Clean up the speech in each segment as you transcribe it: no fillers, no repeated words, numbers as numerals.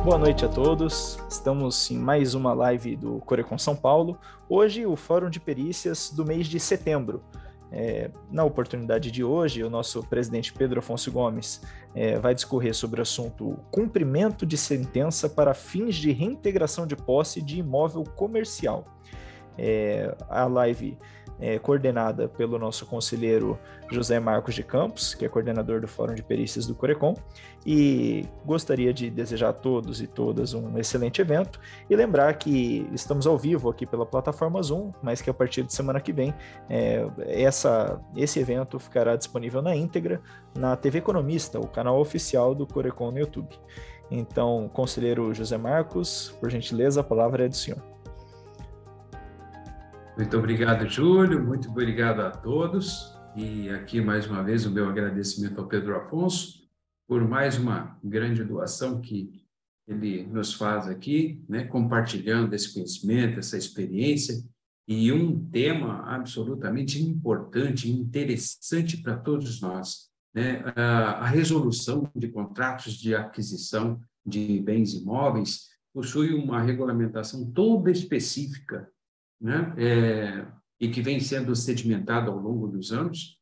Boa noite a todos. Estamos em mais uma live do Corecon São Paulo. Hoje, o Fórum de Perícias do mês de setembro. Na oportunidade de hoje, o nosso presidente Pedro Afonso Gomes vai discorrer sobre o assunto cumprimento de sentença para fins de reintegração de posse de imóvel comercial. A live é coordenada pelo nosso conselheiro José Marcos de Campos, que é coordenador do Fórum de Perícias do Corecon, e gostaria de desejar a todos e todas um excelente evento e lembrar que estamos ao vivo aqui pela plataforma Zoom, mas que a partir de semana que vem esse evento ficará disponível na íntegra na TV Economista, o canal oficial do Corecon no YouTube. Então, conselheiro José Marcos, por gentileza, a palavra é do senhor. Muito obrigado, Júlio, muito obrigado a todos. E aqui, mais uma vez, o meu agradecimento ao Pedro Afonso por mais uma grande doação que ele nos faz aqui, né, compartilhando esse conhecimento, essa experiência, e um tema absolutamente importante e interessante para todos nós, né, a resolução de contratos de aquisição de bens imóveis possui uma regulamentação toda específica, né? E que vem sendo sedimentado ao longo dos anos,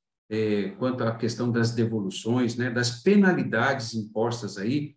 quanto à questão das devoluções, né, das penalidades impostas aí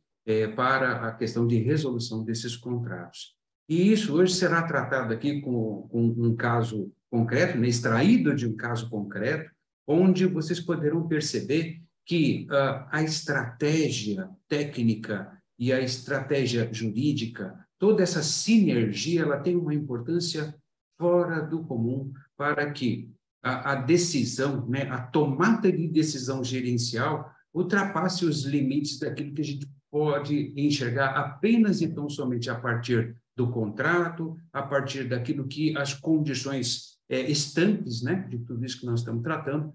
para a questão de resolução desses contratos. E isso hoje será tratado aqui com um caso concreto, né, extraído de um caso concreto, onde vocês poderão perceber que a estratégia técnica e a estratégia jurídica, toda essa sinergia, ela tem uma importância fora do comum para que a decisão, né, a tomada de decisão gerencial ultrapasse os limites daquilo que a gente pode enxergar apenas e tão somente a partir do contrato, a partir daquilo que as condições estanques, né, de tudo isso que nós estamos tratando,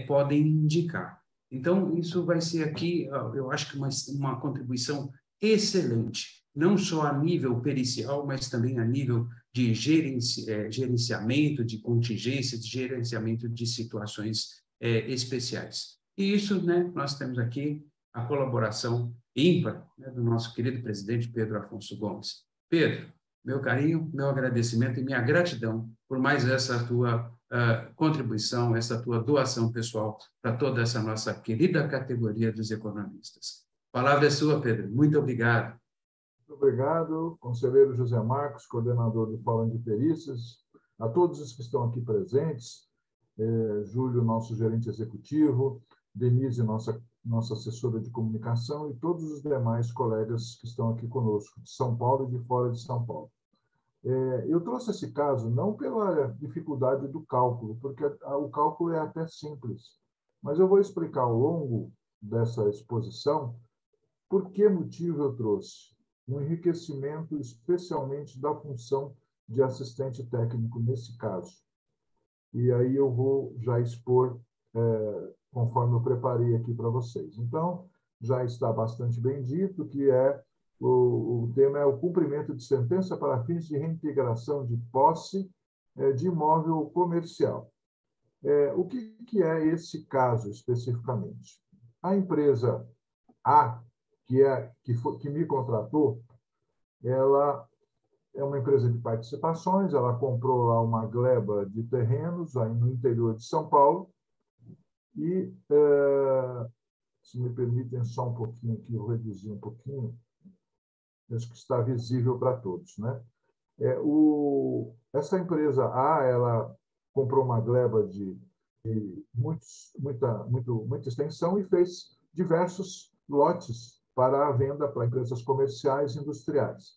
podem indicar. Então, isso vai ser aqui, eu acho que uma contribuição excelente, não só a nível pericial, mas também a nível de gerenciamento de contingências, de gerenciamento de situações especiais. E isso, né, nós temos aqui a colaboração ímpar, né, do nosso querido presidente Pedro Afonso Gomes. Pedro, meu carinho, meu agradecimento e minha gratidão por mais essa tua contribuição, essa tua doação pessoal para toda essa nossa querida categoria dos economistas. A palavra é sua, Pedro. Muito obrigado. Muito obrigado, conselheiro José Marcos, coordenador do Fórum de Perícias, a todos os que estão aqui presentes, Júlio, nosso gerente executivo, Denise, nossa assessora de comunicação, e todos os demais colegas que estão aqui conosco, de São Paulo e de fora de São Paulo. Eu trouxe esse caso não pela dificuldade do cálculo, porque o cálculo é até simples, mas eu vou explicar ao longo dessa exposição por que motivo eu trouxe um enriquecimento especialmente da função de assistente técnico nesse caso. E aí eu vou já expor conforme eu preparei aqui para vocês. Então, já está bastante bem dito que o tema é o cumprimento de sentença para fins de reintegração de posse de imóvel comercial. O que é esse caso especificamente? A empresa A, que me contratou, ela é uma empresa de participações, ela comprou lá uma gleba de terrenos aí no interior de São Paulo e, se me permitem só um pouquinho aqui, eu reduzi um pouquinho, acho que está visível para todos, né? Essa empresa A, ela comprou uma gleba de muita extensão e fez diversos lotes para a venda para empresas comerciais e industriais.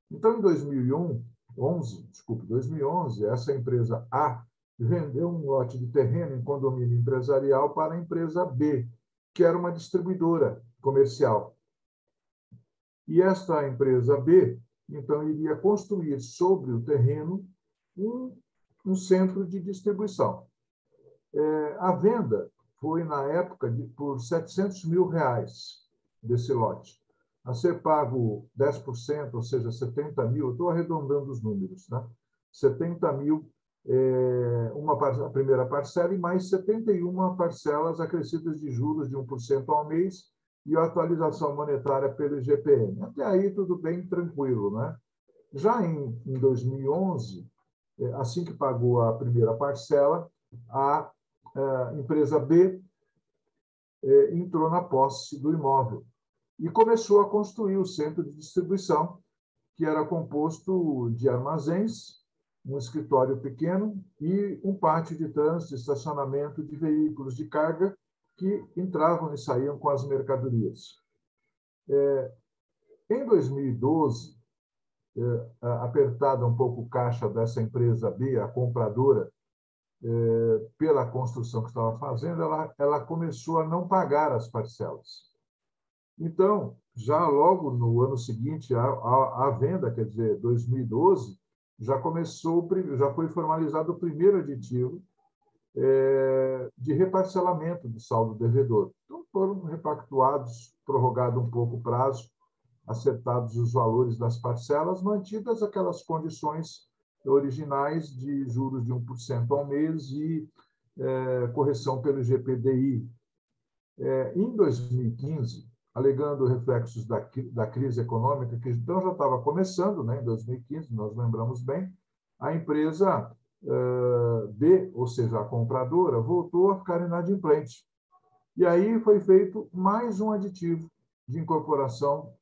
Então, em 2011, essa empresa A vendeu um lote de terreno em condomínio empresarial para a empresa B, que era uma distribuidora comercial. E esta empresa B, então, iria construir sobre o terreno um centro de distribuição. A venda foi, na época, por R$700 mil desse lote. A ser pago 10%, ou seja, 70 mil, eu estou arredondando os números, né? 70 mil, a primeira parcela, e mais 71 parcelas acrescidas de juros de 1% ao mês, e a atualização monetária pelo IGPM. Até aí, tudo bem tranquilo, né? Já em 2011, assim que pagou a primeira parcela, a empresa B entrou na posse do imóvel e começou a construir o centro de distribuição, que era composto de armazéns, um escritório pequeno e um pátio de trânsito, estacionamento de veículos de carga que entravam e saíam com as mercadorias. Em 2012, apertada um pouco o caixa dessa empresa B, a compradora, pela construção que estava fazendo, ela começou a não pagar as parcelas. Então, já logo no ano seguinte à venda, quer dizer, 2012, já foi formalizado o primeiro aditivo de reparcelamento do saldo devedor. Então, foram repactuados, prorrogado um pouco o prazo, acertados os valores das parcelas, mantidas aquelas condições originais de juros de 1% ao mês e correção pelo GPDI. Em 2015, alegando reflexos da crise econômica, que então já estava começando, né, em 2015, nós lembramos bem, a empresa B, ou seja, a compradora, voltou a ficar inadimplente. E aí foi feito mais um aditivo de incorporação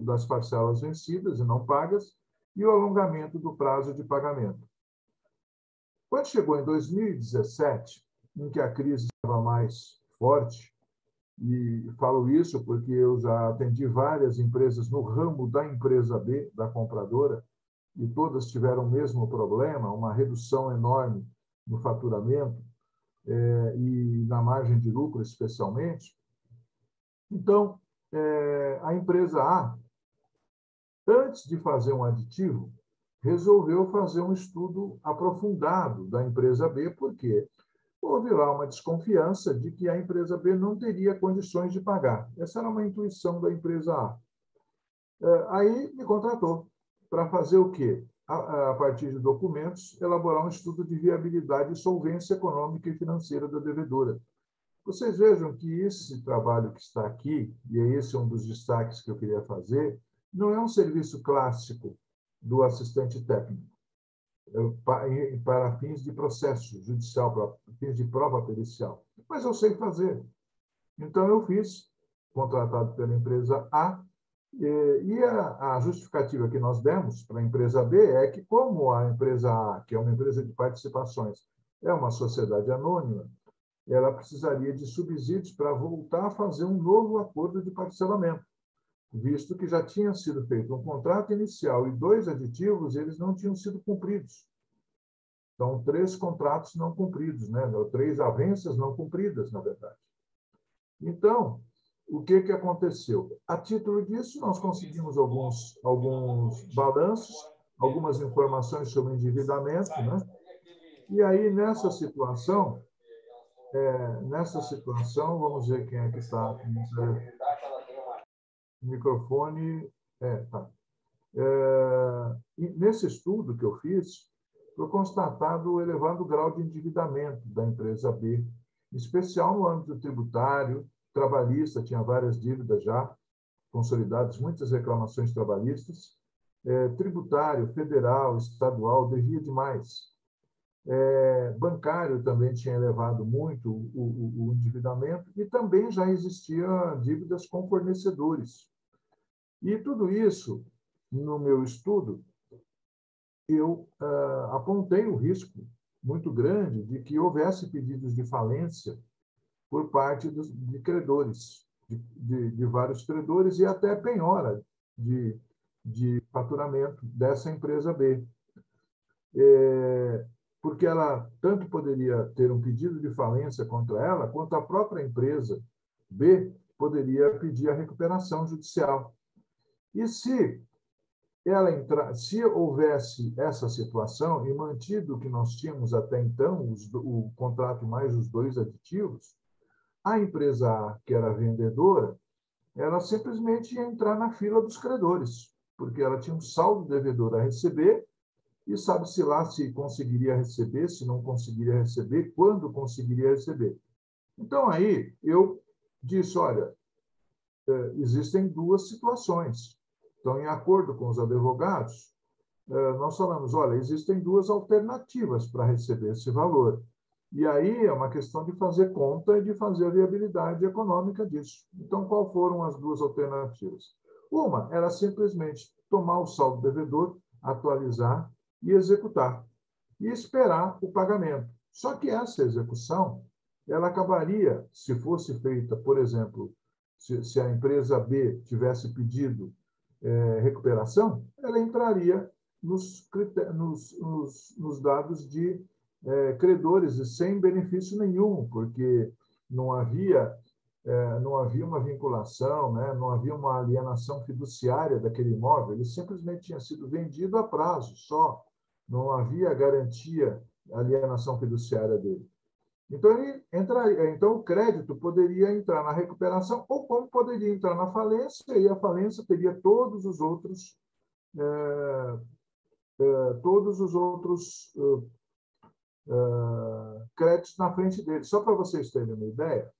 das parcelas vencidas e não pagas e o alongamento do prazo de pagamento. Quando chegou em 2017, em que a crise estava mais forte, e falo isso porque eu já atendi várias empresas no ramo da empresa B, da compradora, e todas tiveram o mesmo problema, uma redução enorme no faturamento e na margem de lucro, especialmente. Então, a empresa A, antes de fazer um aditivo, resolveu fazer um estudo aprofundado da empresa B, porque houve lá uma desconfiança de que a empresa B não teria condições de pagar. Essa era uma intuição da empresa A. Aí me contratou para fazer o quê? A partir de documentos, elaborar um estudo de viabilidade e solvência econômica e financeira da devedora. Vocês vejam que esse trabalho que está aqui, e esse é um dos destaques que eu queria fazer, não é um serviço clássico do assistente técnico, para fins de processo judicial, para fins de prova pericial. Mas eu sei fazer. Então, eu fiz, contratado pela empresa A, e a justificativa que nós demos para a empresa B é que, como a empresa A, que é uma empresa de participações, é uma sociedade anônima, ela precisaria de subsídios para voltar a fazer um novo acordo de parcelamento, visto que já tinha sido feito um contrato inicial e 2 aditivos, eles não tinham sido cumpridos. Então, 3 contratos não cumpridos, né? 3 avanças não cumpridas, na verdade. Então, o que aconteceu? A título disso, nós conseguimos alguns balanços, algumas informações sobre endividamento, né? E aí, nessa situação, vamos ver quem é que está com o microfone. Tá. Nesse estudo que eu fiz, foi constatado o elevado grau de endividamento da empresa B, em especial no âmbito tributário, trabalhista, tinha várias dívidas já consolidadas, muitas reclamações trabalhistas, tributário, federal, estadual, devia demais. Bancário também tinha elevado muito o endividamento e também já existia dívidas com fornecedores. E tudo isso, no meu estudo, eu apontei o risco muito grande de que houvesse pedidos de falência por parte de credores, de vários credores, e até penhora de faturamento dessa empresa B. Porque ela tanto poderia ter um pedido de falência contra ela, quanto a própria empresa B poderia pedir a recuperação judicial. E se houvesse essa situação e mantido o que nós tínhamos até então, o contrato mais os 2 aditivos, a empresa A, que era vendedora, ela simplesmente ia entrar na fila dos credores, porque ela tinha um saldo devedor a receber e sabe-se lá se conseguiria receber, se não conseguiria receber, quando conseguiria receber. Então, aí, eu disse, olha, existem duas situações. Então, em acordo com os advogados, nós falamos, olha, existem duas alternativas para receber esse valor. E aí é uma questão de fazer conta e de fazer a viabilidade econômica disso. Então, qual foram as duas alternativas? Uma era simplesmente tomar o saldo devedor, atualizar e executar, e esperar o pagamento. Só que essa execução, ela acabaria, se fosse feita, por exemplo, se a empresa B tivesse pedido recuperação, ela entraria nos dados de credores e sem benefício nenhum, porque não havia uma vinculação, né? Não havia uma alienação fiduciária daquele imóvel, ele simplesmente tinha sido vendido a prazo só, não havia garantia, alienação fiduciária dele. Então, o crédito poderia entrar na recuperação, ou como poderia entrar na falência, e a falência teria todos os outros créditos na frente dele. Só para vocês terem uma ideia,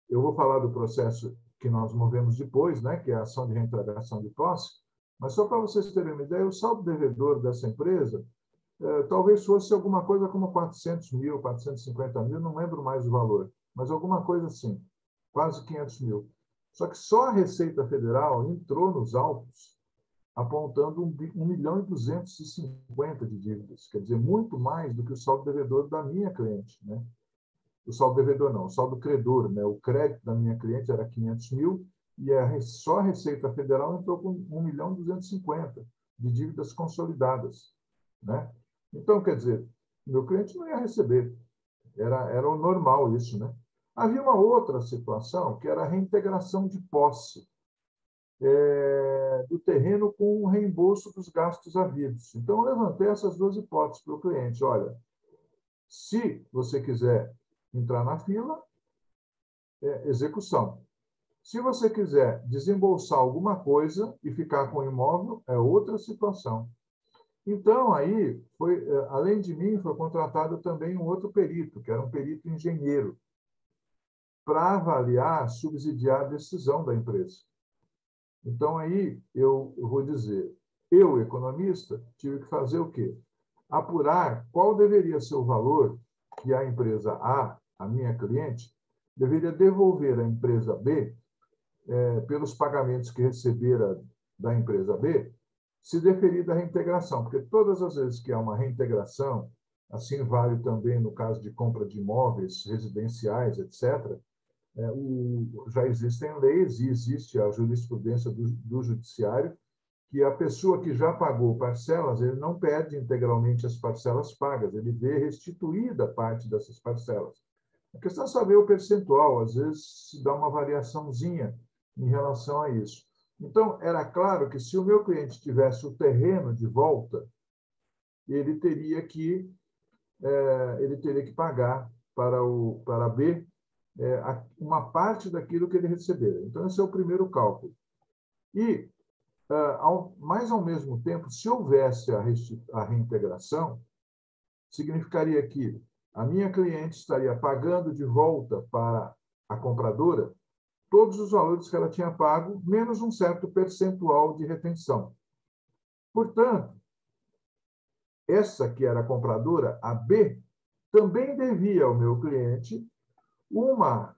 eu vou falar do processo que nós movemos depois, né, que é a ação de reintegração de posse, mas só para vocês terem uma ideia, o saldo devedor dessa empresa talvez fosse alguma coisa como 400 mil, 450 mil, não lembro mais o valor, mas alguma coisa assim, quase 500 mil. Só que só a Receita Federal entrou nos autos apontando 1.250.000 de dívidas, quer dizer, muito mais do que o saldo devedor da minha cliente, né? O saldo devedor não, o saldo credor, né? O crédito da minha cliente era 500 mil e só a Receita Federal entrou com 1.250.000 de dívidas consolidadas, né? Então, quer dizer, meu cliente não ia receber. Era o normal isso, né? Havia uma outra situação, que era a reintegração de posse do terreno com o reembolso dos gastos havidos. Então, eu levantei essas duas hipóteses para o cliente. Olha, se você quiser entrar na fila, execução. Se você quiser desembolsar alguma coisa e ficar com o imóvel, é outra situação. Então, aí, além de mim, foi contratado também um outro perito, que era um perito engenheiro, para avaliar, subsidiar a decisão da empresa. Então, aí, eu vou dizer, eu, economista, tive que fazer o quê? Apurar qual deveria ser o valor que a empresa a minha cliente, deveria devolver à empresa B, pelos pagamentos que recebera da empresa B, se deferir da reintegração, porque todas as vezes que há uma reintegração, assim vale também no caso de compra de imóveis residenciais, etc., já existem leis e existe a jurisprudência do judiciário que a pessoa que já pagou parcelas, ele não perde integralmente as parcelas pagas, ele vê restituída parte dessas parcelas. A questão é saber o percentual, às vezes se dá uma variaçãozinha em relação a isso. Então, era claro que se o meu cliente tivesse o terreno de volta, ele teria que pagar para B uma parte daquilo que ele recebera. Então, esse é o primeiro cálculo. E, mas, ao mesmo tempo, se houvesse a reintegração, significaria que a minha cliente estaria pagando de volta para a compradora todos os valores que ela tinha pago, menos um certo percentual de retenção. Portanto, essa que era a compradora, a B, também devia ao meu cliente uma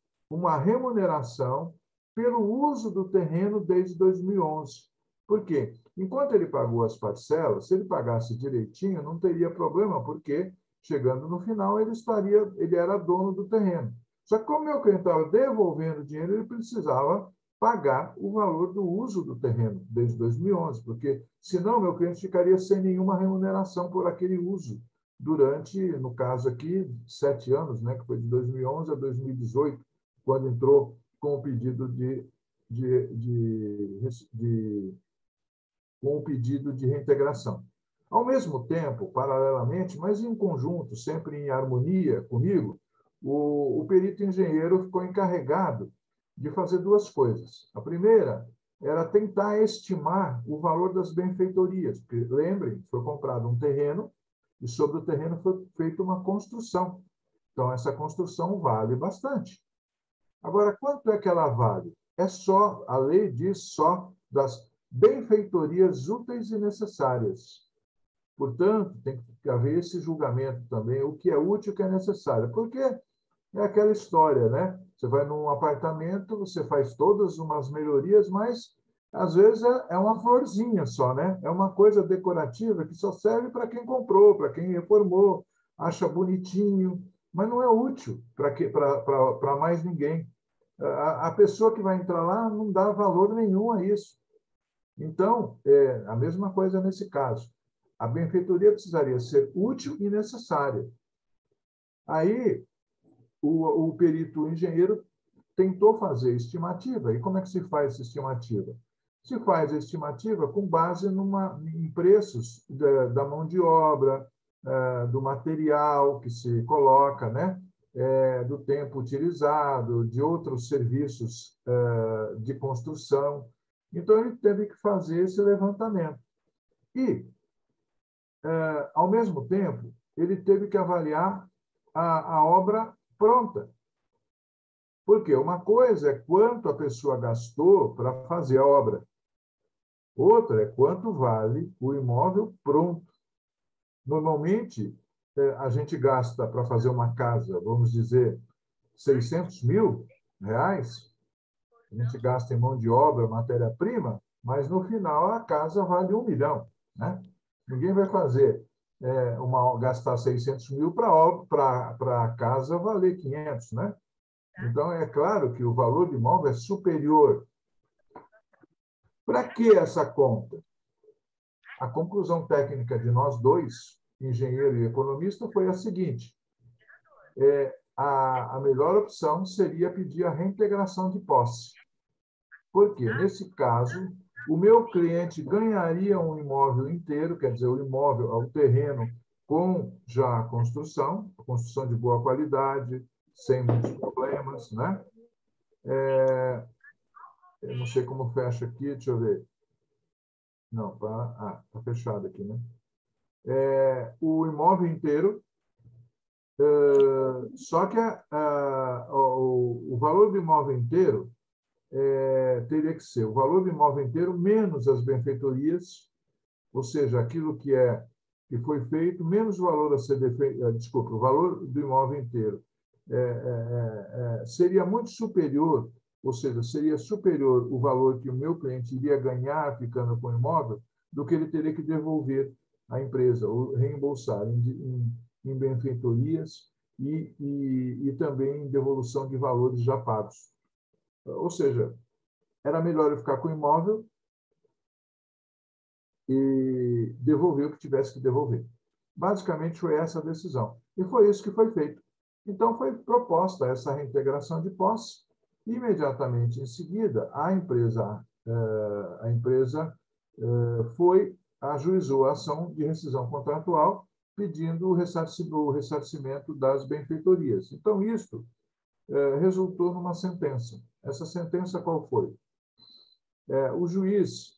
remuneração pelo uso do terreno desde 2011. Por quê? Enquanto ele pagou as parcelas, se ele pagasse direitinho, não teria problema, porque, chegando no final, ele era dono do terreno. Só que como meu cliente estava devolvendo dinheiro, ele precisava pagar o valor do uso do terreno desde 2011, porque, senão, meu cliente ficaria sem nenhuma remuneração por aquele uso durante, no caso aqui, 7 anos, né, que foi de 2011 a 2018, quando entrou com o pedido com o pedido de reintegração. Ao mesmo tempo, paralelamente, mas em conjunto, sempre em harmonia comigo, o perito engenheiro ficou encarregado de fazer duas coisas. A primeira era tentar estimar o valor das benfeitorias, porque, lembrem, foi comprado um terreno e sobre o terreno foi feita uma construção. Então, essa construção vale bastante. Agora, quanto é que ela vale? a lei diz só das benfeitorias úteis e necessárias. Portanto, tem que haver esse julgamento também, o que é útil e o que é necessário. Porque é aquela história, né? Você vai num apartamento, você faz todas umas melhorias, mas às vezes é uma florzinha só, né? É uma coisa decorativa que só serve para quem comprou, para quem reformou, acha bonitinho, mas não é útil para mais ninguém. A pessoa que vai entrar lá não dá valor nenhum a isso. Então, a mesma coisa nesse caso. A benfeitoria precisaria ser útil e necessária. Aí, o perito o engenheiro tentou fazer estimativa. E como é que se faz essa estimativa? Se faz a estimativa com base em preços da mão de obra, do material que se coloca, né? Do tempo utilizado, de outros serviços de construção. Então, ele teve que fazer esse levantamento. E, ao mesmo tempo, ele teve que avaliar a obra pronta. Porque uma coisa é quanto a pessoa gastou para fazer a obra. Outra é quanto vale o imóvel pronto. Normalmente, a gente gasta para fazer uma casa, vamos dizer, 600 mil reais. A gente gasta em mão de obra, matéria-prima, mas no final a casa vale 1 milhão. Né? Ninguém vai fazer gastar 600 mil para a casa valer 500, né? Então, é claro que o valor do imóvel é superior. Para que essa conta? A conclusão técnica de nós dois, engenheiro e economista, foi a seguinte. A melhor opção seria pedir a reintegração de posse. Porque, nesse caso, o meu cliente ganharia um imóvel inteiro, quer dizer, o imóvel, o terreno, com já a construção de boa qualidade, sem muitos problemas, né? Eu não sei como fecha aqui, deixa eu ver. Não, tá fechado aqui, né? O imóvel inteiro, só que o valor do imóvel inteiro teria que ser o valor do imóvel inteiro menos as benfeitorias, ou seja, aquilo que foi feito, menos o valor a ser desculpa, o valor do imóvel inteiro seria muito superior, ou seja, seria superior o valor que o meu cliente iria ganhar ficando com o imóvel do que ele teria que devolver à empresa, ou reembolsar em benfeitorias e também em devolução de valores já pagos. Ou seja, era melhor eu ficar com o imóvel e devolver o que tivesse que devolver. Basicamente, foi essa a decisão. E foi isso que foi feito. Então, foi proposta essa reintegração de posse. Imediatamente em seguida, a empresa ajuizou a ação de rescisão contratual, pedindo o ressarcimento das benfeitorias. Então, isto resultou numa sentença. Essa sentença qual foi? O juiz,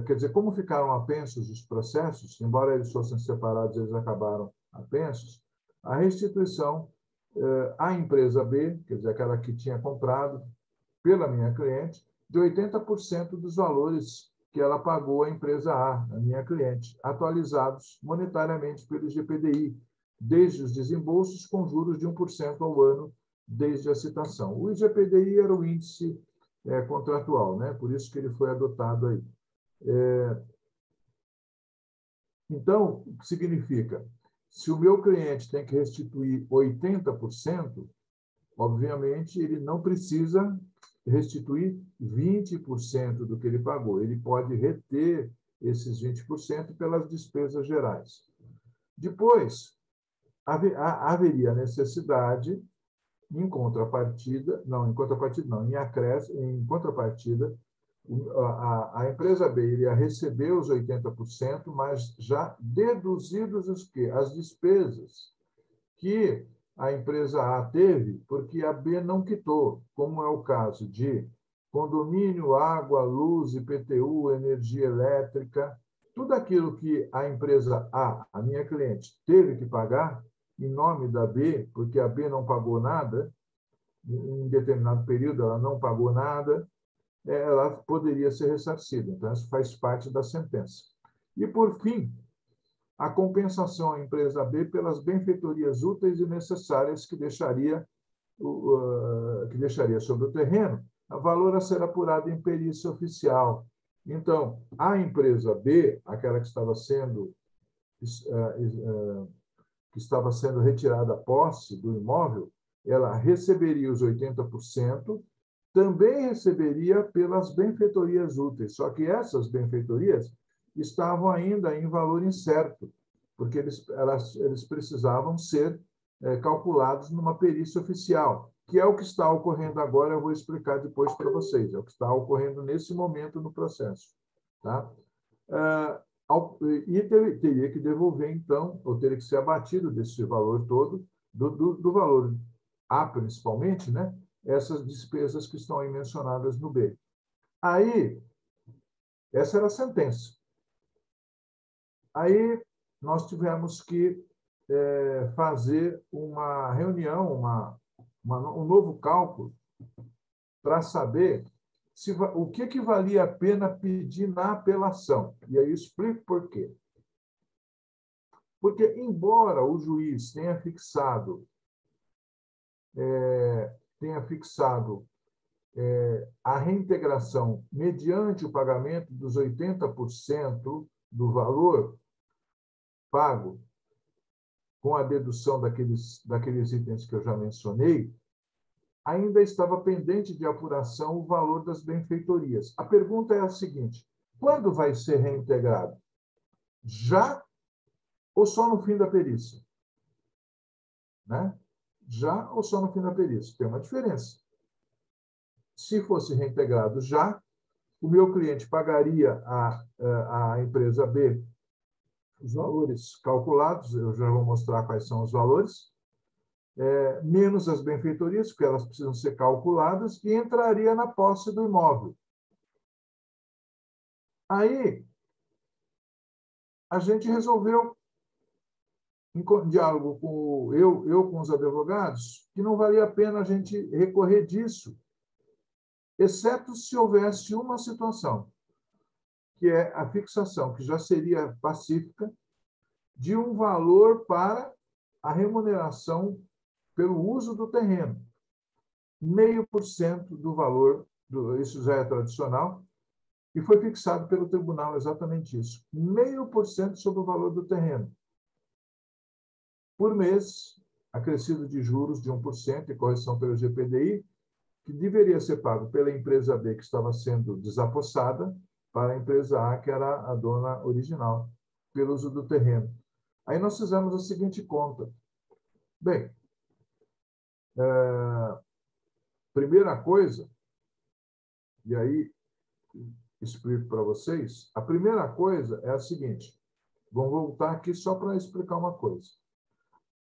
quer dizer, como ficaram apensos os processos, embora eles fossem separados, eles acabaram apensos, a restituição à empresa B, quer dizer, aquela que tinha comprado pela minha cliente, de 80% dos valores que ela pagou à empresa A, a minha cliente, atualizados monetariamente pelo IGPDI, desde os desembolsos com juros de 1% ao ano, desde a citação. O IGPDI era o índice contratual, né? Por isso que ele foi adotado aí. Então, o que significa? Se o meu cliente tem que restituir 80%, obviamente, ele não precisa restituir 20% do que ele pagou. Ele pode reter esses 20% pelas despesas gerais. Depois, haveria necessidade, em contrapartida, a empresa B iria receber os 80%, mas já deduzidos os quê? As despesas que a empresa A teve, porque a B não quitou, como é o caso de condomínio, água, luz, IPTU, energia elétrica, tudo aquilo que a empresa A, a minha cliente, teve que pagar em nome da B, porque a B não pagou nada, em determinado período ela não pagou nada, ela poderia ser ressarcida. Então, isso faz parte da sentença. E, por fim, a compensação à empresa B pelas benfeitorias úteis e necessárias que deixaria sobre o terreno, o valor a ser apurado em perícia oficial. Então, a empresa B, aquela que estava sendo retirada a posse do imóvel, ela receberia os 80%, também receberia pelas benfeitorias úteis, só que essas benfeitorias estavam ainda em valor incerto, porque eles precisavam ser calculados numa perícia oficial, que é o que está ocorrendo agora, eu vou explicar depois para vocês, é o que está ocorrendo nesse momento no processo. Tá? E teria que devolver, então, ou teria que ser abatido desse valor todo, do valor A, principalmente, né? Essas despesas que estão aí mencionadas no B. Aí, essa era a sentença. Aí, nós tivemos que fazer uma reunião, um novo cálculo, para saber o que valia a pena pedir na apelação. E aí eu explico por quê. Porque, embora o juiz tenha fixado a reintegração mediante o pagamento dos 80% do valor pago, com a dedução daqueles itens que eu já mencionei, ainda estava pendente de apuração o valor das benfeitorias. A pergunta é a seguinte: quando vai ser reintegrado? Já ou só no fim da perícia? Né? Já ou só no fim da perícia? Tem uma diferença. Se fosse reintegrado já, o meu cliente pagaria à empresa B os valores calculados, eu já vou mostrar quais são os valores, menos as benfeitorias, porque elas precisam ser calculadas, e entraria na posse do imóvel. Aí, a gente resolveu, em diálogo com eu com os advogados, que não valia a pena a gente recorrer disso, exceto se houvesse uma situação, que é a fixação, que já seria pacífica, de um valor para a remuneração pelo uso do terreno. 0,5% do valor, isso já é tradicional, e foi fixado pelo tribunal exatamente isso. 0,5% sobre o valor do terreno. Por mês, acrescido de juros de 1% e correção pelo GPDI, que deveria ser pago pela empresa B, que estava sendo desapossada, para a empresa A, que era a dona original, pelo uso do terreno. Aí nós fizemos a seguinte conta. Bem, primeira coisa, e aí explico para vocês, a primeira coisa é a seguinte, vamos voltar aqui só para explicar uma coisa.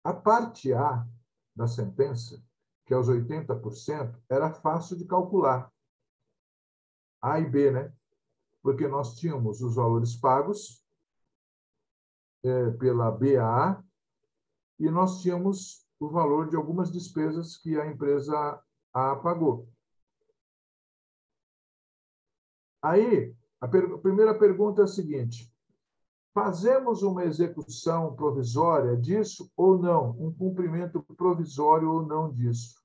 A parte A da sentença, que é os 80%, era fácil de calcular. A e B, né? Porque nós tínhamos os valores pagos pela BA e nós tínhamos o valor de algumas despesas que a empresa A pagou. Aí, a primeira pergunta é a seguinte: fazemos uma execução provisória disso ou não? Um cumprimento provisório ou não disso?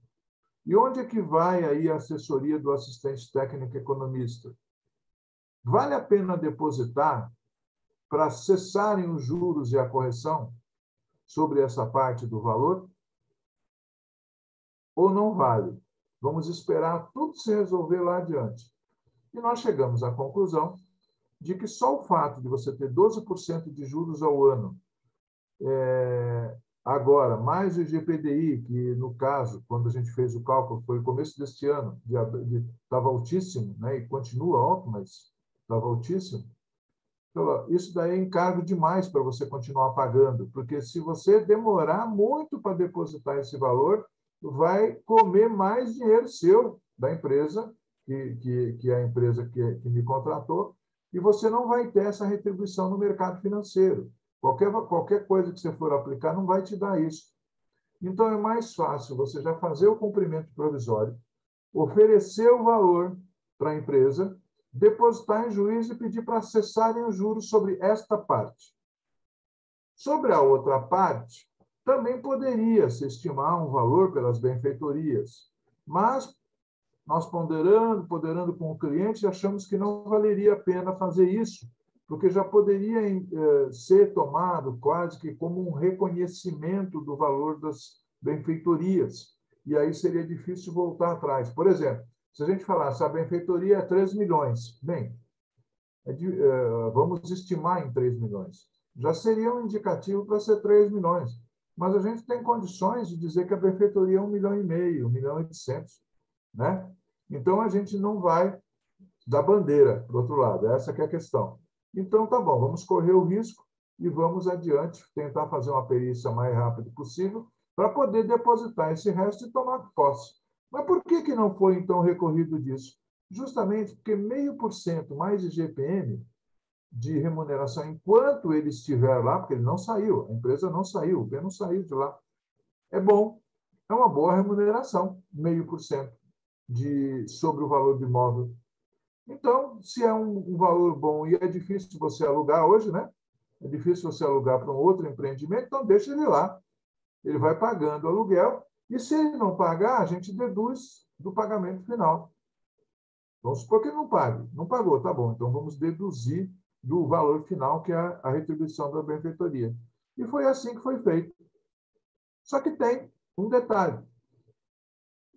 E onde é que vai aí a assessoria do assistente técnico economista? Vale a pena depositar para cessarem os juros e a correção sobre essa parte do valor? Ou não vale? Vamos esperar tudo se resolver lá adiante. E nós chegamos à conclusão de que só o fato de você ter 12% de juros ao ano, agora, mais o IGPDI, que no caso, quando a gente fez o cálculo, foi no começo deste ano, estava altíssimo, né? E continua alto, mas estava altíssimo. Então, isso daí é encargo demais para você continuar pagando, porque se você demorar muito para depositar esse valor, vai comer mais dinheiro seu, da empresa, que é a empresa que me contratou, e você não vai ter essa retribuição no mercado financeiro. Qualquer coisa que você for aplicar não vai te dar isso. Então, é mais fácil você já fazer o cumprimento provisório, oferecer o valor para a empresa, depositar em juízo e pedir para cessarem os juros sobre esta parte. Sobre a outra parte, também poderia se estimar um valor pelas benfeitorias, mas nós ponderando com o cliente, achamos que não valeria a pena fazer isso, porque já poderia ser tomado quase que como um reconhecimento do valor das benfeitorias, e aí seria difícil voltar atrás. Por exemplo, se a gente falasse a benfeitoria é 3 milhões, bem, vamos estimar em 3 milhões. Já seria um indicativo para ser 3 milhões, mas a gente tem condições de dizer que a benfeitoria é 1,5 milhão, 1,8 milhão, né? Então, a gente não vai dar bandeira para o outro lado, essa que é a questão. Então, tá bom, vamos correr o risco e vamos adiante, tentar fazer uma perícia mais rápido possível para poder depositar esse resto e tomar posse. Mas por que não foi, então, recorrido disso? Justamente porque 0,5% mais IGPM de remuneração enquanto ele estiver lá, porque ele não saiu, a empresa não saiu, o B não saiu de lá, é bom, é uma boa remuneração, 0,5% sobre o valor do imóvel. Então, se é um valor bom e é difícil você alugar hoje, né? É difícil você alugar para um outro empreendimento, então deixa ele lá. Ele vai pagando aluguel e se ele não pagar, a gente deduz do pagamento final. Vamos supor que ele não pague. Não pagou, tá bom. Então, vamos deduzir do valor final, que é a retribuição da benfeitoria. E foi assim que foi feito. Só que tem um detalhe,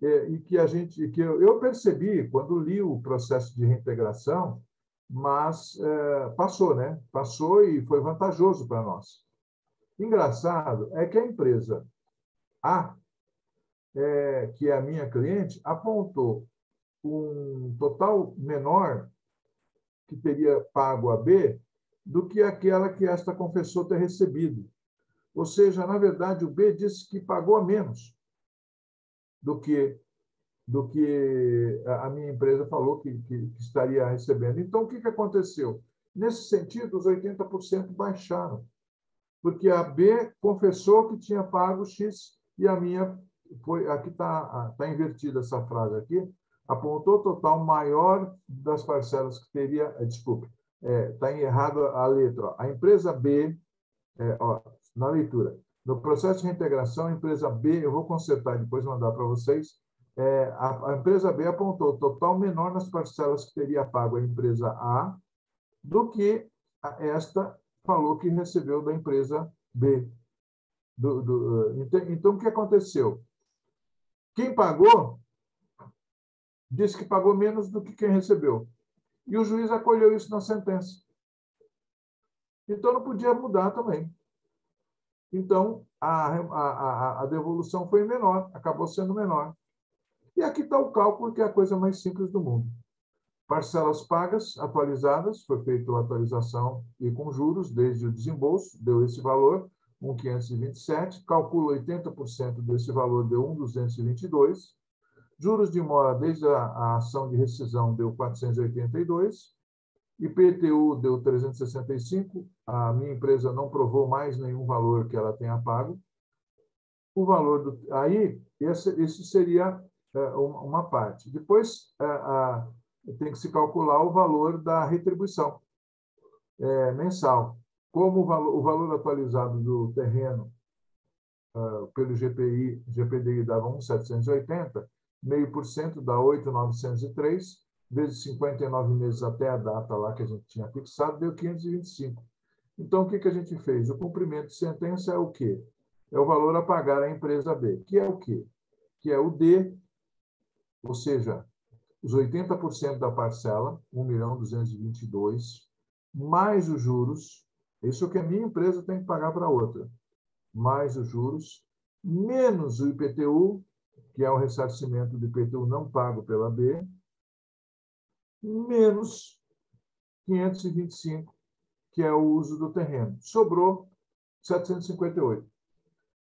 e que eu percebi quando li o processo de reintegração, mas passou, né? Passou e foi vantajoso para nós. Engraçado é que a empresa A, que é a minha cliente, apontou um total menor que teria pago a B do que aquela que esta confessou ter recebido. Ou seja, na verdade, o B disse que pagou a menos do que a minha empresa falou que estaria recebendo. Então, o que aconteceu? Nesse sentido, os 80% baixaram, porque a B confessou que tinha pago X e a minha foi. Aqui está invertida essa frase aqui. Apontou total maior das parcelas que teria. Desculpe, está errado a letra. Ó. A empresa B, na leitura, no processo de reintegração, a empresa B, eu vou consertar e depois mandar para vocês, a empresa B apontou total menor nas parcelas que teria pago a empresa A do que esta falou que recebeu da empresa B. Então, o que aconteceu? Quem pagou disse que pagou menos do que quem recebeu. E o juiz acolheu isso na sentença. Então, não podia mudar também. Então, a devolução foi menor, acabou sendo menor. E aqui está o cálculo, que é a coisa mais simples do mundo. Parcelas pagas, atualizadas, foi feita a atualização e com juros desde o desembolso, deu esse valor, 1.527, calcula 80% desse valor, deu 1.222, juros de mora desde a ação de rescisão deu 482, IPTU deu 365, a minha empresa não provou mais nenhum valor que ela tenha pago. O valor aí, esse seria uma parte. Depois, tem que se calcular o valor da retribuição mensal. Como o valor atualizado do terreno pelo GPDI dava 1.780, 0,5% dá 8.903, vezes 59 meses até a data lá que a gente tinha fixado, deu 525. Então, o que a gente fez? O cumprimento de sentença é o quê? É o valor a pagar à empresa B, que é o quê? Que é o D, ou seja, os 80% da parcela, 1.222.000, mais os juros, isso que a minha empresa tem que pagar para a outra, mais os juros, menos o IPTU, que é o ressarcimento do IPTU não pago pela B, menos 525, que é o uso do terreno. Sobrou 758.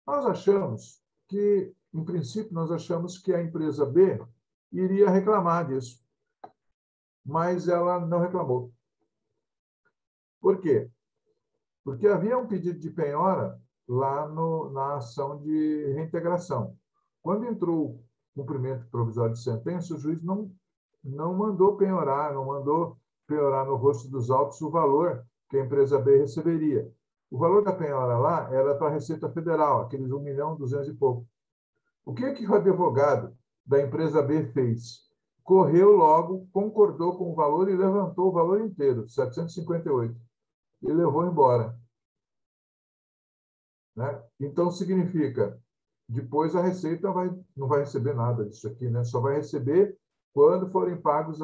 Nós achamos que, em princípio, nós achamos que a empresa B iria reclamar disso, mas ela não reclamou. Por quê? Porque havia um pedido de penhora lá na ação de reintegração. Quando entrou o cumprimento provisório de sentença, o juiz não não mandou penhorar no rosto dos autos o valor que a empresa B receberia. O valor da penhora lá era para a Receita Federal, aqueles 1.200.000 e pouco. O que o advogado da empresa B fez? Correu logo, concordou com o valor e levantou o valor inteiro, 758, e levou embora. Né? Então, significa, depois a Receita não vai receber nada disso aqui, né? Só vai receber quando forem pagas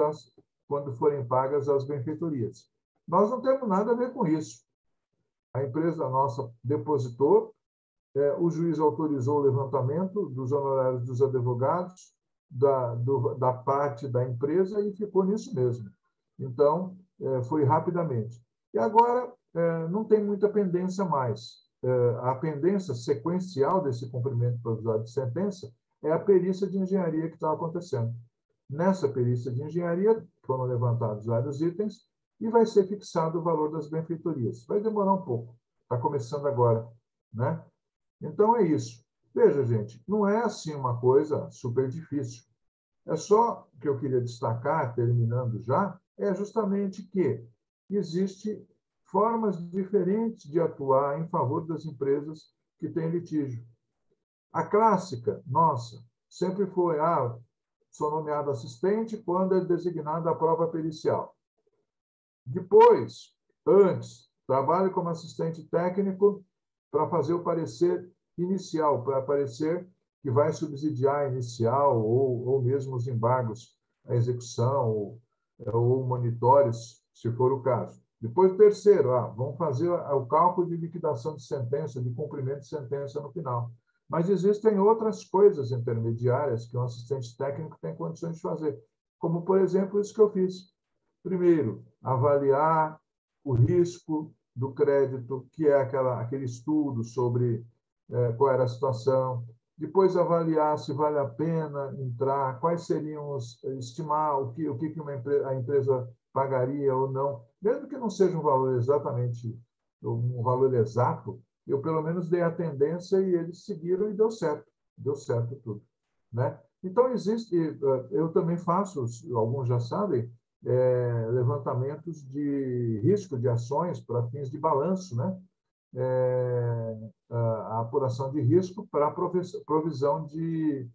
as benfeitorias. Nós não temos nada a ver com isso. A empresa nossa depositou, o juiz autorizou o levantamento dos honorários dos advogados, da parte da empresa, e ficou nisso mesmo. Então, foi rapidamente. E agora, não tem muita pendência mais. A pendência sequencial desse cumprimento provisório de sentença é a perícia de engenharia que está acontecendo. Nessa perícia de engenharia, foram levantados vários itens e vai ser fixado o valor das benfeitorias. Vai demorar um pouco, está começando agora, né? Então, é isso. Veja, gente, não é assim uma coisa super difícil. É só o que eu queria destacar, terminando já, é justamente que existe formas diferentes de atuar em favor das empresas que têm litígio. A clássica, nossa, sempre foi, sou nomeado assistente quando é designada a prova pericial. Depois, antes, trabalho como assistente técnico para fazer o parecer inicial, para parecer que vai subsidiar a inicial ou mesmo os embargos, a execução ou monitórios, se for o caso. Depois, terceiro, vamos fazer o cálculo de liquidação de sentença, de cumprimento de sentença no final. Mas existem outras coisas intermediárias que um assistente técnico tem condições de fazer, como, por exemplo, isso que eu fiz. Primeiro, avaliar o risco do crédito, que é aquele estudo sobre qual era a situação. Depois, avaliar se vale a pena entrar, quais seriam estimar o que a empresa pagaria ou não. Mesmo que não seja um valor exato, eu pelo menos dei a tendência e eles seguiram e deu certo tudo, né? Então, eu também faço, alguns já sabem, levantamentos de risco de ações para fins de balanço, né? A apuração de risco para a provisão de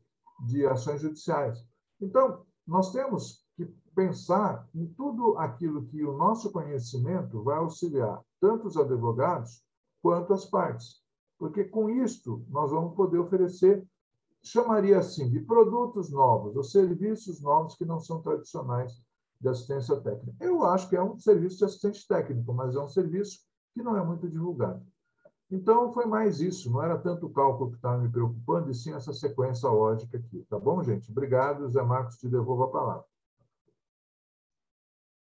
ações judiciais. Então, nós temos que pensar em tudo aquilo que o nosso conhecimento vai auxiliar tanto os advogados quanto as partes, porque com isto nós vamos poder oferecer, chamaria assim, de produtos novos, ou serviços novos que não são tradicionais de assistência técnica. Eu acho que é um serviço de assistente técnico, mas é um serviço que não é muito divulgado. Então, foi mais isso, não era tanto o cálculo que estava me preocupando, e sim essa sequência lógica aqui. Tá bom, gente? Obrigado, Zé Marcos, te devolvo a palavra.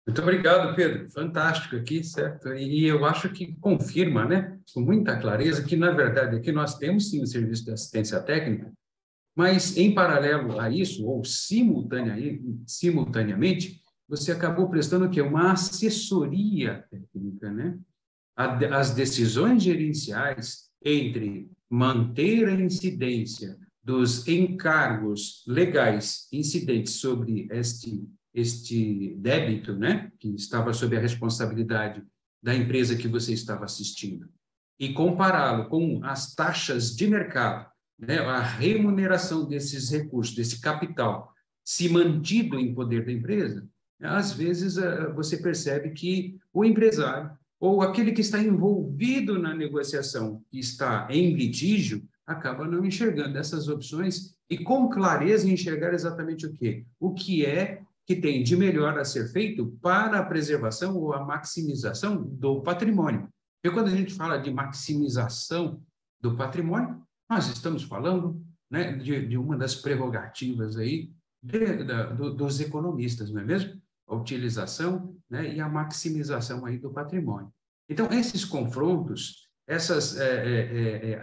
Muito obrigado, Pedro. Fantástico aqui, certo? E eu acho que confirma, né, com muita clareza, que, na verdade, aqui nós temos, sim, o serviço de assistência técnica, mas, em paralelo a isso, ou simultaneamente, você acabou prestando o quê? Uma assessoria técnica, né? As decisões gerenciais entre manter a incidência dos encargos legais incidentes sobre este débito, né, que estava sob a responsabilidade da empresa que você estava assistindo, e compará-lo com as taxas de mercado, né, a remuneração desses recursos, desse capital, se mantido em poder da empresa, às vezes você percebe que o empresário ou aquele que está envolvido na negociação, que está em litígio, acaba não enxergando essas opções e com clareza enxergar exatamente o quê? O que é que tem de melhor a ser feito para a preservação ou a maximização do patrimônio. E quando a gente fala de maximização do patrimônio, nós estamos falando, né, de uma das prerrogativas aí dos economistas, não é mesmo? A utilização, né, e a maximização aí do patrimônio. Então, esses confrontos, essas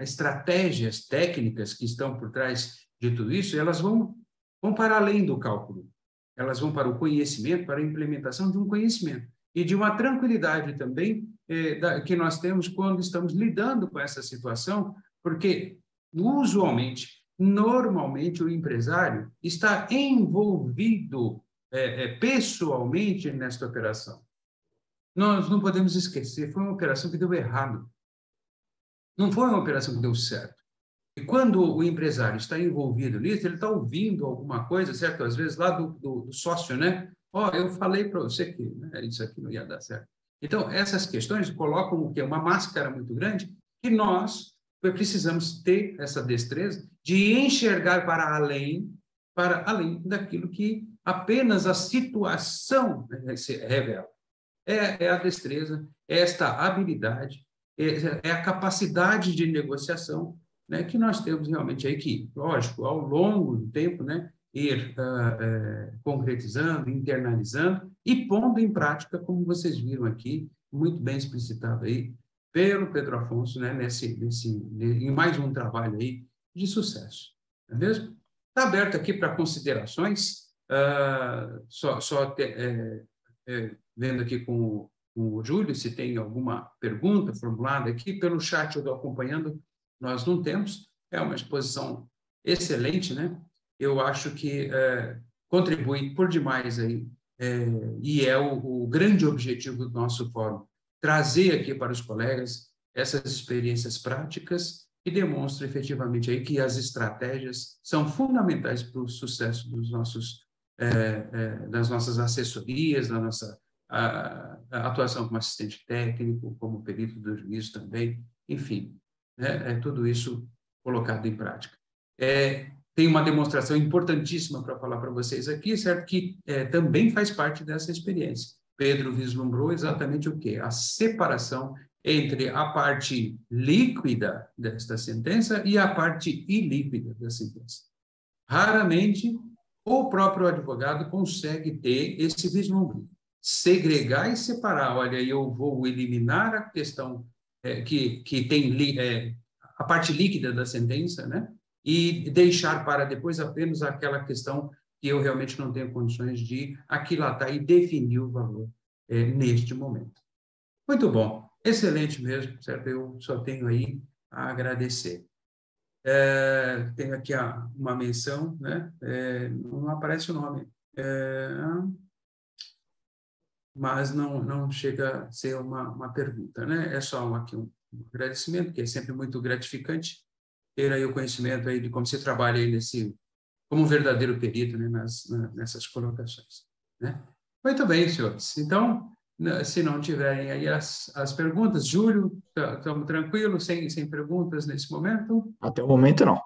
estratégias técnicas que estão por trás de tudo isso, elas vão para além do cálculo. Elas vão para o conhecimento, para a implementação de um conhecimento e de uma tranquilidade também que nós temos quando estamos lidando com essa situação, porque, usualmente, normalmente, o empresário está envolvido pessoalmente nesta operação. Nós não podemos esquecer, foi uma operação que deu errado. Não foi uma operação que deu certo. E quando o empresário está envolvido nisso, ele está ouvindo alguma coisa, certo? Às vezes lá do sócio, né? Eu falei para você que, né, isso aqui não ia dar certo. Então, essas questões colocam o quê? Uma máscara muito grande que nós precisamos ter essa destreza de enxergar para além daquilo que apenas a situação, né, se revela. É a destreza, é esta habilidade, é a capacidade de negociação, né, que nós temos realmente aí que, lógico, ao longo do tempo, né, ir concretizando, internalizando e pondo em prática, como vocês viram aqui, muito bem explicitado aí pelo Pedro Afonso, né, em mais um trabalho aí de sucesso, não é mesmo? Está aberto aqui para considerações, vendo aqui com o Júlio se tem alguma pergunta formulada aqui, pelo chat eu estou acompanhando, nós não temos, é uma exposição excelente, né? Eu acho que contribui por demais aí, e é o grande objetivo do nosso fórum, trazer aqui para os colegas essas experiências práticas que demonstram efetivamente aí que as estratégias são fundamentais para o sucesso das nossas assessorias, da nossa a atuação como assistente técnico, como perito do juízo também, enfim, né? Tudo isso colocado em prática. Tem uma demonstração importantíssima para falar para vocês aqui, certo? Que também faz parte dessa experiência. Pedro vislumbrou exatamente o quê? A separação entre a parte líquida desta sentença e a parte ilíquida da sentença. Raramente o próprio advogado consegue ter esse vislumbre, segregar e separar. Olha, eu vou eliminar a questão que tem a parte líquida da sentença, né? E deixar para depois apenas aquela questão que eu realmente não tenho condições de aquilatar e definir o valor neste momento. Muito bom, excelente mesmo, certo? Eu só tenho aí a agradecer. Tenho aqui uma menção, né? Não aparece o nome, mas não chega a ser uma pergunta, né? É só aqui um agradecimento, que é sempre muito gratificante ter aí o conhecimento aí de como se trabalha aí como um verdadeiro perito, né, nessas colocações, né? Muito bem, senhores. Então, se não tiverem aí as perguntas, Júlio, estamos tranquilos, sem perguntas nesse momento? Até o momento, não.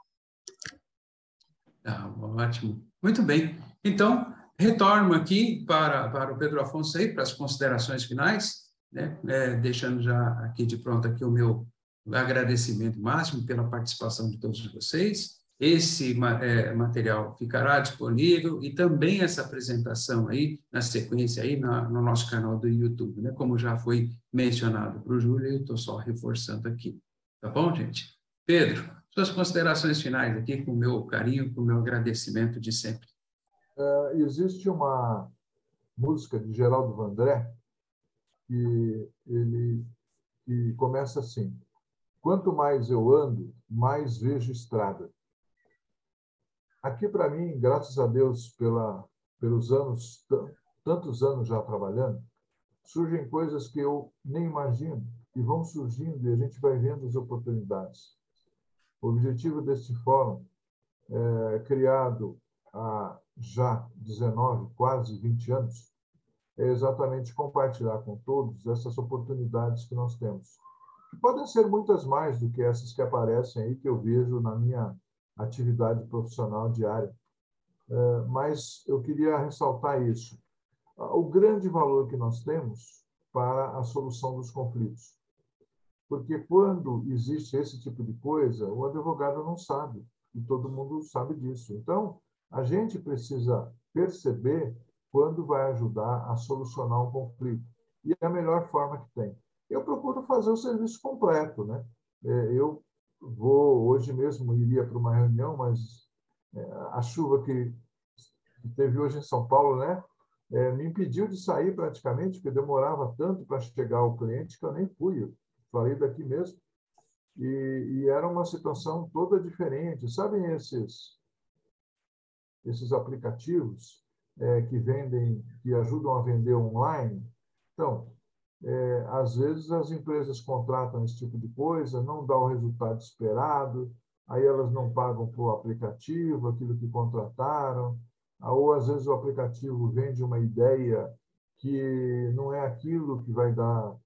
Ótimo. Muito bem. Então, retorno aqui para o Pedro Afonso aí, para as considerações finais, né? Deixando já aqui de pronto aqui o meu agradecimento máximo pela participação de todos vocês. Esse material ficará disponível e também essa apresentação aí, na sequência aí, no nosso canal do YouTube, né? Como já foi mencionado para o Júlio, eu estou só reforçando aqui. Tá bom, gente? Pedro, suas considerações finais aqui, com o meu carinho, com o meu agradecimento de sempre. Existe uma música de Geraldo Vandré que começa assim: quanto mais eu ando, mais vejo estrada. Aqui, para mim, graças a Deus, pelos anos, tantos anos já trabalhando, surgem coisas que eu nem imagino, e vão surgindo, e a gente vai vendo as oportunidades. O objetivo deste fórum, criado há já 19, quase 20 anos, é exatamente compartilhar com todos essas oportunidades que nós temos. Que podem ser muitas mais do que essas que aparecem aí, que eu vejo na minha atividade profissional diária. Mas eu queria ressaltar isso. O grande valor que nós temos para a solução dos conflitos. Porque quando existe esse tipo de coisa, o advogado não sabe, e todo mundo sabe disso. Então, a gente precisa perceber quando vai ajudar a solucionar um conflito. E é a melhor forma que tem. Eu procuro fazer o serviço completo, né? Eu hoje mesmo iria para uma reunião, mas a chuva que teve hoje em São Paulo, né? Me impediu de sair praticamente, porque demorava tanto para chegar ao cliente que eu nem fui. Eu falei daqui mesmo. E era uma situação toda diferente. Sabem esses aplicativos que vendem, que ajudam a vender online. Então, às vezes as empresas contratam esse tipo de coisa, não dá o resultado esperado, aí elas não pagam para o aplicativo aquilo que contrataram, ou às vezes o aplicativo vende uma ideia que não é aquilo que vai dar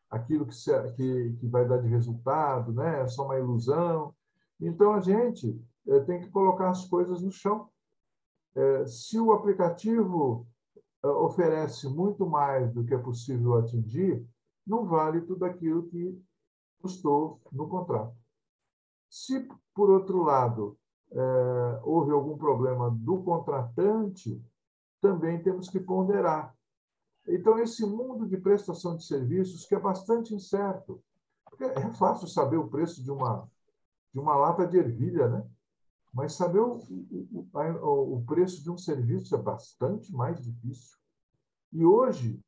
aquilo que vai dar de resultado, né? É só uma ilusão. Então a gente tem que colocar as coisas no chão. Se o aplicativo oferece muito mais do que é possível atingir, não vale tudo aquilo que custou no contrato. Se, por outro lado, houve algum problema do contratante, também temos que ponderar. Então, esse mundo de prestação de serviços que é bastante incerto. Porque é fácil saber o preço de uma lata de ervilha, né? Mas saber o preço de um serviço é bastante mais difícil. E hoje,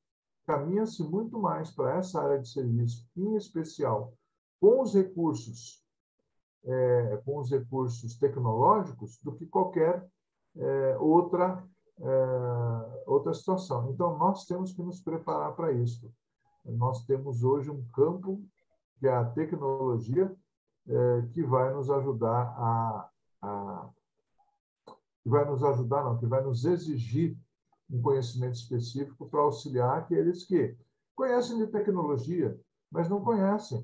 caminha-se muito mais para essa área de serviço, em especial com os recursos tecnológicos, do que qualquer outra situação. Então, nós temos que nos preparar para isso. Nós temos hoje um campo, que é a tecnologia, que vai nos ajudar que vai nos exigir um conhecimento específico para auxiliar aqueles que conhecem de tecnologia, mas não conhecem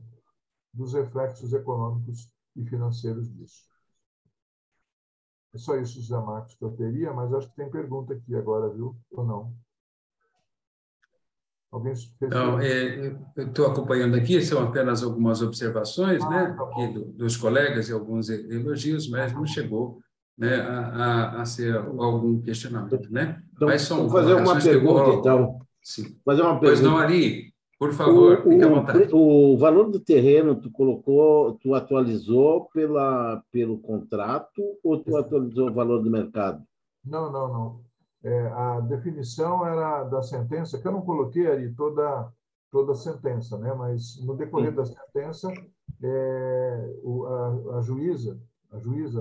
dos reflexos econômicos e financeiros disso. É só isso, José Marcos, que eu teria, mas acho que tem pergunta aqui agora, viu? Ou não? Alguém fez Não, eu estou acompanhando aqui, são apenas algumas observações, né, tá aqui dos colegas e alguns elogios, mas não chegou, né, a ser algum questionamento, né? Então, Mas são vou fazer uma colocações que eu pergunta, vou... então. Sim. Fazer uma Pois não, pergunta. Ari, por favor, fique à vontade. O valor do terreno tu atualizou pelo contrato ou tu atualizou o valor do mercado? Não. A definição era da sentença, que eu não coloquei ali toda a sentença, né? Mas no decorrer da sentença, a juíza,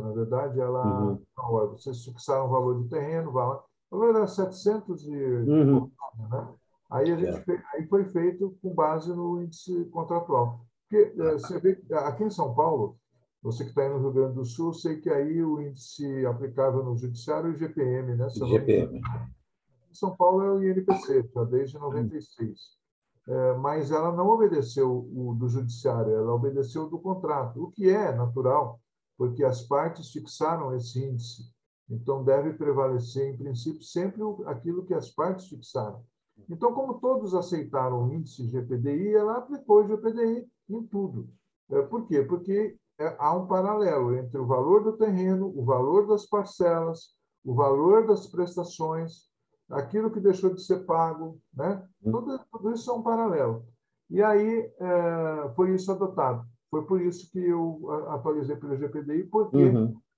na verdade, ela... Não, olha, vocês fixaram o valor do terreno, o valor era 700 né? Aí aí foi feito com base no índice contratual. Porque você vê que aqui em São Paulo, você que está aí no Rio Grande do Sul, sei que aí o índice aplicável no judiciário é o IGPM, né? IGPM. Em São Paulo é o INPC, já desde 96. Mas ela não obedeceu o do judiciário, ela obedeceu o do contrato, o que é natural, porque as partes fixaram esse índice. Então, deve prevalecer, em princípio, sempre aquilo que as partes fixaram. Então, como todos aceitaram o índice GPDI, ela aplicou o GPDI em tudo. Por quê? Porque há um paralelo entre o valor do terreno, o valor das parcelas, o valor das prestações, aquilo que deixou de ser pago, né? Tudo isso é um paralelo. E aí foi isso adotado. Foi por isso que eu atualizei pelo GPDI, porque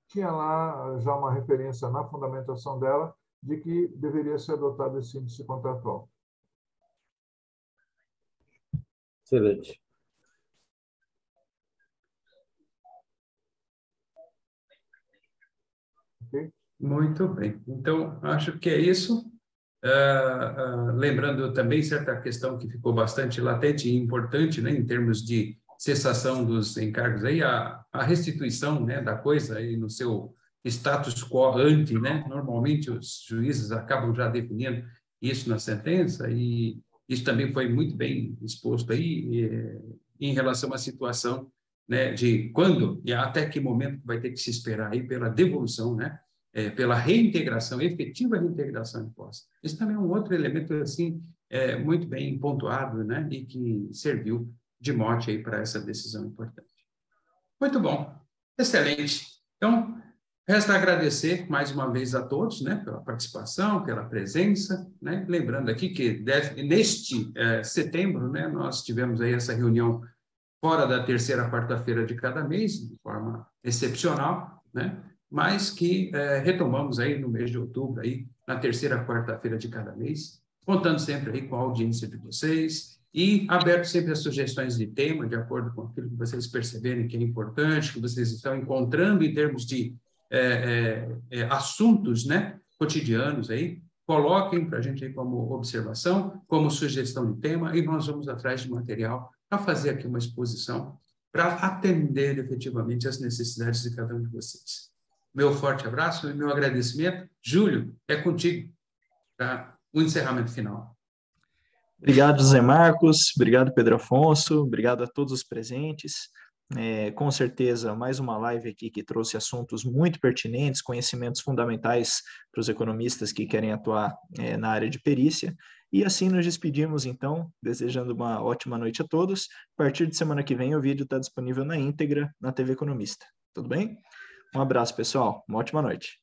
tinha lá já uma referência na fundamentação dela de que deveria ser adotado esse índice contratual. Excelente. Okay? Muito bem. Então, acho que é isso. Lembrando também certa questão que ficou bastante latente e importante, né, em termos de cessação dos encargos, aí a restituição, né, da coisa aí no seu status quo ante, né? Normalmente os juízes acabam já definindo isso na sentença, e isso também foi muito bem exposto aí em relação à situação, né, de quando e até que momento vai ter que se esperar aí pela devolução, né? Pela reintegração, efetiva reintegração de posse. Isso também é um outro elemento assim muito bem pontuado, né, e que serviu de mote aí para essa decisão importante. Muito bom, excelente. Então, resta agradecer mais uma vez a todos, né, pela participação, pela presença, né, lembrando aqui que neste setembro, né, nós tivemos aí essa reunião fora da terceira quarta-feira de cada mês, de forma excepcional, né, mas que retomamos aí no mês de outubro, aí, na terceira quarta-feira de cada mês, contando sempre aí com a audiência de vocês e aberto sempre as sugestões de tema, de acordo com aquilo que vocês perceberem que é importante, que vocês estão encontrando em termos de assuntos, né, cotidianos aí, coloquem para a gente aí como observação, como sugestão de tema, e nós vamos atrás de material para fazer aqui uma exposição para atender efetivamente as necessidades de cada um de vocês. Meu forte abraço e meu agradecimento. Júlio, é contigo para o encerramento final. Obrigado, José Marcos, obrigado, Pedro Afonso, obrigado a todos os presentes. Com certeza, mais uma live aqui que trouxe assuntos muito pertinentes, conhecimentos fundamentais para os economistas que querem atuar na área de perícia. E assim nos despedimos, então, desejando uma ótima noite a todos. A partir de semana que vem, o vídeo está disponível na íntegra na TV Economista. Tudo bem? Um abraço, pessoal. Uma ótima noite.